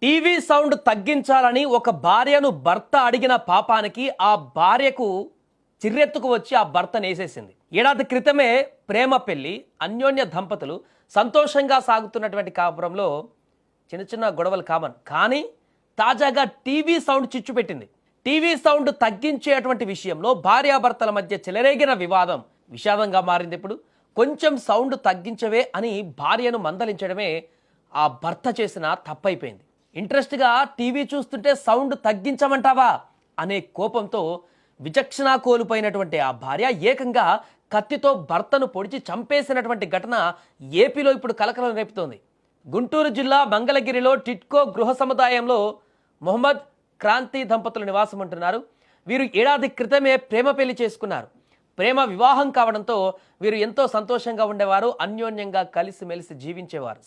TV sound తగ్గించాలని ఒక భార్యను భర్త అడిగిన పాపానికి ఆ భార్యకు చిర్రెత్తుకు వచ్చి ఆ భర్తను వేసేసింది. ఏడాది క్రితమే ప్రేమ పెళ్లి అన్యోన్య దంపతులు సంతోషంగా సాగుతున్నటువంటి కాపురంలో చిన్న చిన్న గొడవలు కామన్. కానీ తాజాగా టీవీ సౌండ్ చిచ్చు పెట్టింది. టీవీ సౌండ్ తగ్గించేటువంటి విషయంలో భార్యాభర్తల మధ్య చెలరేగిన వివాదం విషాదంగా మారింది. ఇప్పుడు కొంచెం సౌండ్ తగ్గించవే అని భార్యను మందలించడమే ఆ భర్త చేసిన తప్పైపోయింది. ఇంట్రెస్ట్గా టీవీ చూస్తుంటే సౌండ్ తగ్గించమంటావా అనే కోపంతో విచక్షణ కోల్పోయినటువంటి ఆ భార్య ఏకంగా కత్తితో భర్తను పొడిచి చంపేసినటువంటి ఘటన ఏపీలో ఇప్పుడు కలకలం రేపుతోంది. గుంటూరు జిల్లా మంగళగిరిలో టిట్కో గృహ సముదాయంలో మొహమ్మద్ క్రాంతి దంపతులు నివాసం ఉంటున్నారు. వీరు ఏడాది క్రితమే ప్రేమ పెళ్లి చేసుకున్నారు. ప్రేమ వివాహం కావడంతో వీరు ఎంతో సంతోషంగా ఉండేవారు, అన్యోన్యంగా కలిసిమెలిసి జీవించేవారు.